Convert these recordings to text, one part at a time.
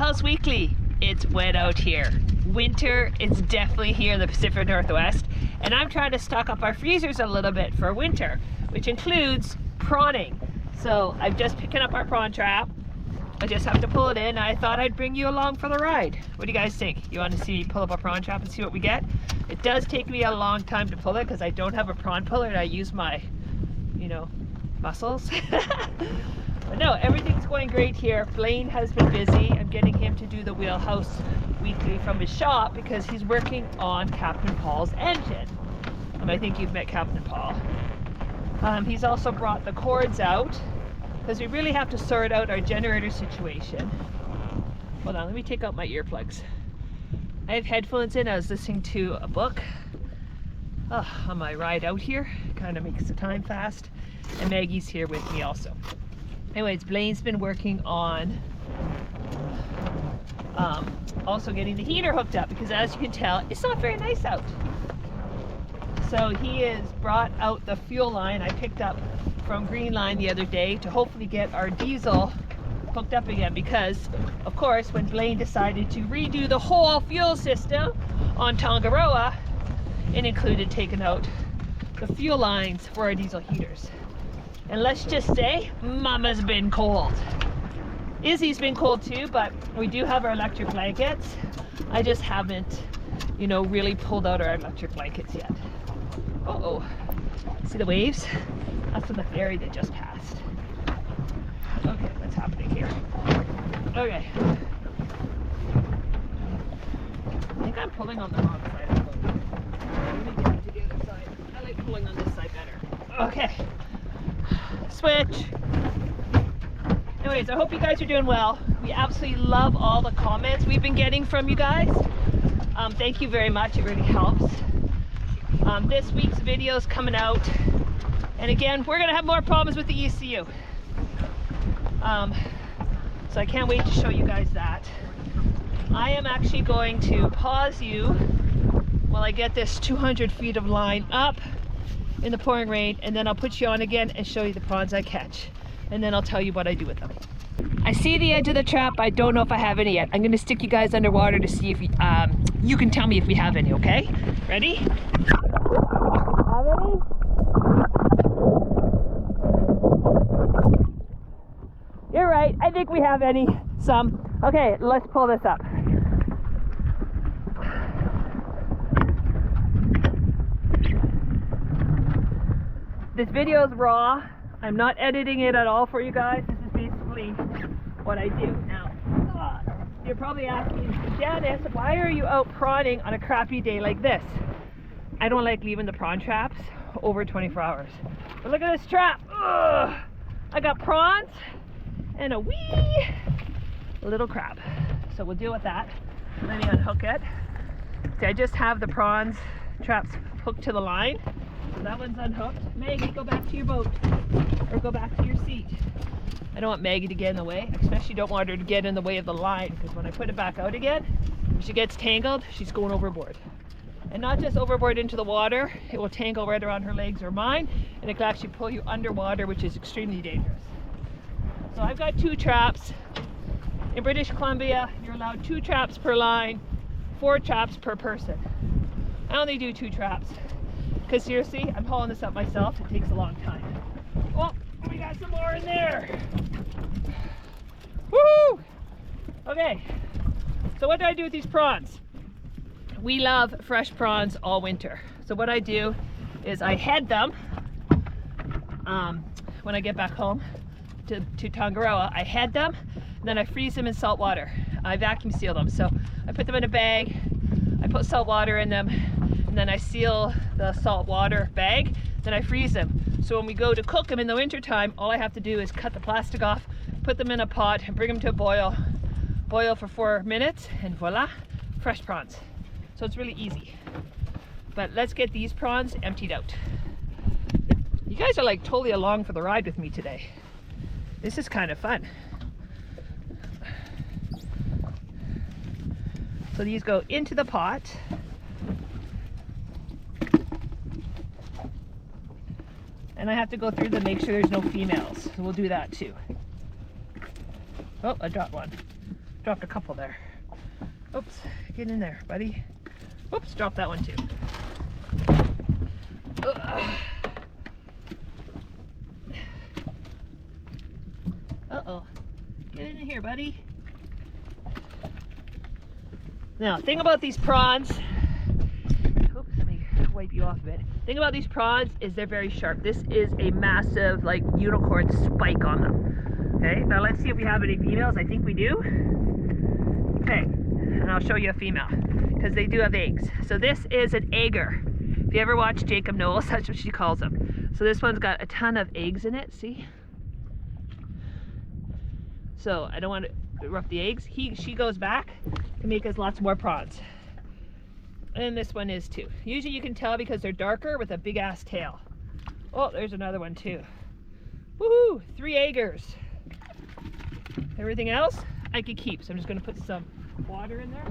Wheelhouse Weekly. It's wet out here. Winter is definitely here in the Pacific Northwest, and I'm trying to stock up our freezers a little bit for winter, which includes prawning. So I'm just picking up our prawn trap. I just have to pull it in. I thought I'd bring you along for the ride. What do you guys think? You want to see me pull up a prawn trap and see what we get? It does take me a long time to pull it because I don't have a prawn puller and I use my, muscles. But no, everything's going great here. Blaine has been busy. I'm getting him to do the Wheelhouse Weekly from his shop because he's working on Captain Paul's engine. I think you've met Captain Paul. He's also brought the cords out because we really have to sort out our generator situation. Hold on, let me take out my earplugs. I have headphones in. I was listening to a book on my ride out here. Kind of makes the time fast. And Maggie's here with me also. Anyways, Blaine's been working on also getting the heater hooked up because, as you can tell, it's not very nice out. So he has brought out the fuel line I picked up from Green Line the other day to hopefully get our diesel hooked up again because, of course, when Blaine decided to redo the whole fuel system on Tongaroa, it included taking out the fuel lines for our diesel heaters. And let's just say, Mama's been cold. Izzy's been cold too, but we do have our electric blankets. I just haven't, really pulled out our electric blankets yet. Uh-oh. See the waves? That's from the ferry that just passed. Okay, what's happening here? Okay. I think I'm pulling on the wrong side of the boat. Let me get to the other side. I like pulling on this side better. Okay. Switch. Anyways, I hope you guys are doing well. We absolutely love all the comments we've been getting from you guys. Thank you very much. It really helps. This week's video is coming out. And again, we're going to have more problems with the ECU. So I can't wait to show you guys that. I am actually going to pause you while I get this 200 feet of line up in the pouring rain, and then I'll put you on again and show you the prawns I catch, and then I'll tell you what I do with them. I see the edge of the trap. I don't know if I have any yet. I'm going to stick you guys underwater to see if you can tell me if we have any. Okay, ready? Have any? You're right, I think we have some. Okay, let's pull this up. This video is raw. I'm not editing it at all for you guys. This is basically what I do. Now, you're probably asking, Janice, why are you out prawning on a crappy day like this? I don't like leaving the prawn traps over 24 hours. But look at this trap. Ugh. I got prawns and a wee little crab. So we'll deal with that. Let me unhook it. See, I just have the prawns traps hooked to the line. So that one's unhooked. Maggie, go back to your boat or go back to your seat. I don't want Maggie to get in the way. I especially don't want her to get in the way of the line because when I put it back out again, if she gets tangled, she's going overboard. And not just overboard into the water, it will tangle right around her legs or mine, and it can actually pull you underwater, which is extremely dangerous. So I've got 2 traps. In British Columbia, you're allowed 2 traps per line, 4 traps per person. I only do 2 traps. Because seriously, I'm hauling this up myself. It takes a long time. Oh, we got some more in there. Woo! Okay, so what do I do with these prawns? We love fresh prawns all winter. So what I do is I head them when I get back home to Tongaroa. I head them, and then I freeze them in salt water. I vacuum seal them. So I put them in a bag, I put salt water in them, and then I seal the salt water bag, then I freeze them. So when we go to cook them in the winter time, all I have to do is cut the plastic off, put them in a pot, and bring them to a boil for 4 minutes, and voila, fresh prawns. So it's really easy. But let's get these prawns emptied out. You guys are like totally along for the ride with me today. This is kind of fun. So these go into the pot. And I have to go through to make sure there's no females. So we'll do that too. Oh, I dropped one. dropped a couple there. Oops, get in there, buddy. Oops, dropped that one too. Uh-oh. Get in here, buddy. Now, thing about these prawns, oops, let me wipe you off a bit. Thing about these prawns is they're very sharp. This is a massive, like, unicorn spike on them. Okay, now let's see if we have any females. I think we do. Okay, and I'll show you a female, because they do have eggs. So this is an egger. If you ever watch Jacob Knowles, that's what she calls them. So this one's got a ton of eggs in it, see? So I don't want to rough the eggs. She goes back to make us lots more prawns. And this one is too. Usually you can tell because they're darker with a big ass tail. Oh, there's another one too. Woohoo! 3 eggers. Everything else I could keep. So I'm just going to put some water in there.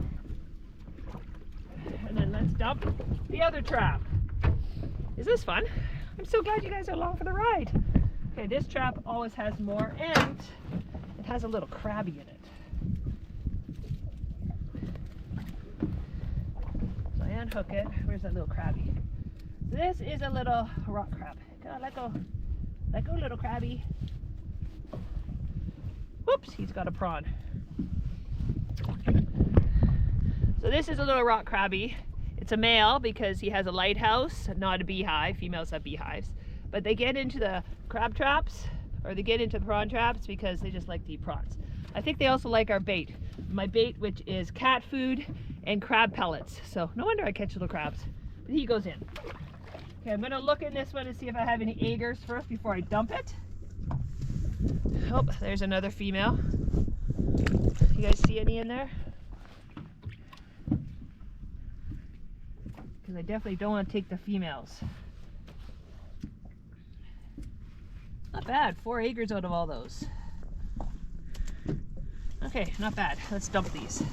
And then let's dump the other trap. Is this fun? I'm so glad you guys are along for the ride. Okay, this trap always has more, and it has a little crabby in it. So I unhook it. Where's that little crabby? This is a little rock crab. Come on, let go. Let go, little crabby. Whoops, he's got a prawn. So this is a little rock crabby. It's a male because he has a lighthouse, not a beehive. Females have beehives. But they get into the crab traps, or they get into the prawn traps because they just like to eat prawns. I think they also like our bait. My bait, which is cat food and crab pellets. So no wonder I catch little crabs. But he goes in. Okay, I'm gonna look in this one and see if I have any eggers first before I dump it. Oh, there's another female. You guys see any in there? Because I definitely don't want to take the females. Not bad, 4 eggers out of all those. Okay, not bad. Let's dump these.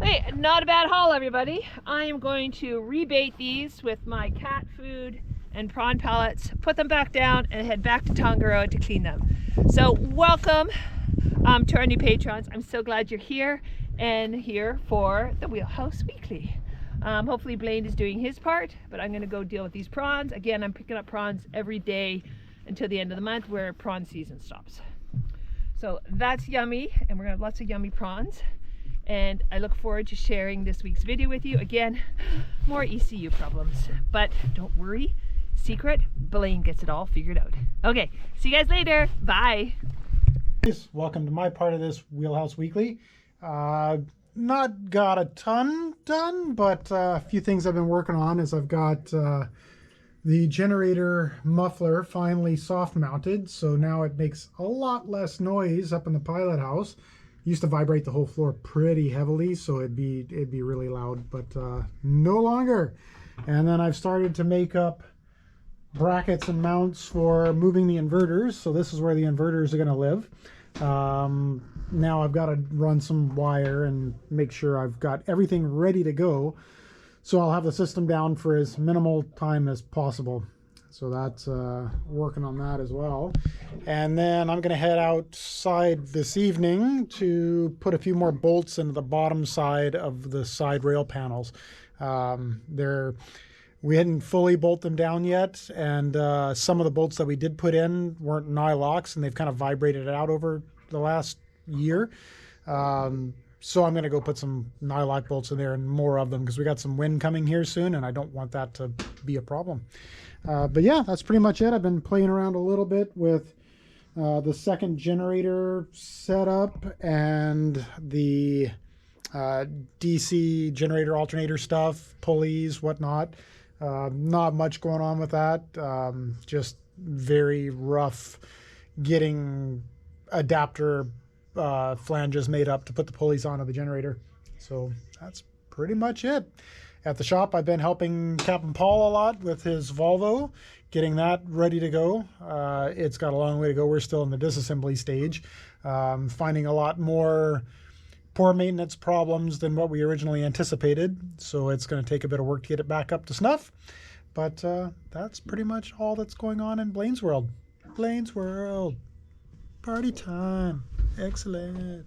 Hey, not a bad haul, everybody. I am going to rebait these with my cat food and prawn pellets, put them back down, and head back to Tongariro to clean them. So welcome to our new patrons. I'm so glad you're here and here for the Wheelhouse Weekly. Hopefully Blaine is doing his part, but I'm going to go deal with these prawns. Again, I'm picking up prawns every day until the end of the month where prawn season stops. So that's yummy, and we're going to have lots of yummy prawns. And I look forward to sharing this week's video with you. Again, more ECU problems, but don't worry. Secret, Blaine gets it all figured out. Okay, see you guys later. Bye. Welcome to my part of this Wheelhouse Weekly. Not got a ton done, but a few things I've been working on is I've got the generator muffler finally soft mounted, so now it makes a lot less noise up in the pilot house. It used to vibrate the whole floor pretty heavily, so it'd be really loud, but no longer. And then I've started to make up brackets and mounts for moving the inverters, so this is where the inverters are going to live. Now I've got to run some wire and make sure I've got everything ready to go, so I'll have the system down for as minimal time as possible. So that's working on that as well. And then I'm going to head outside this evening to put a few more bolts into the bottom side of the side rail panels. We hadn't fully bolted them down yet, and some of the bolts that we did put in weren't nylocks, and they've kind of vibrated out over the last year. So I'm going to go put some nylock bolts in there and more of them because we got some wind coming here soon, and I don't want that to be a problem. But yeah, that's pretty much it. I've been playing around a little bit with the second generator setup and the DC generator alternator stuff, pulleys, whatnot. Not much going on with that. Just very rough getting adapter flanges made up to put the pulleys onto the generator. So that's pretty much it. At the shop, I've been helping Captain Paul a lot with his Volvo, getting that ready to go. It's got a long way to go. We're still in the disassembly stage. Finding a lot more poor maintenance problems than what we originally anticipated. So it's going to take a bit of work to get it back up to snuff. But that's pretty much all that's going on in Blaine's World. Blaine's World. Party time. Excellent.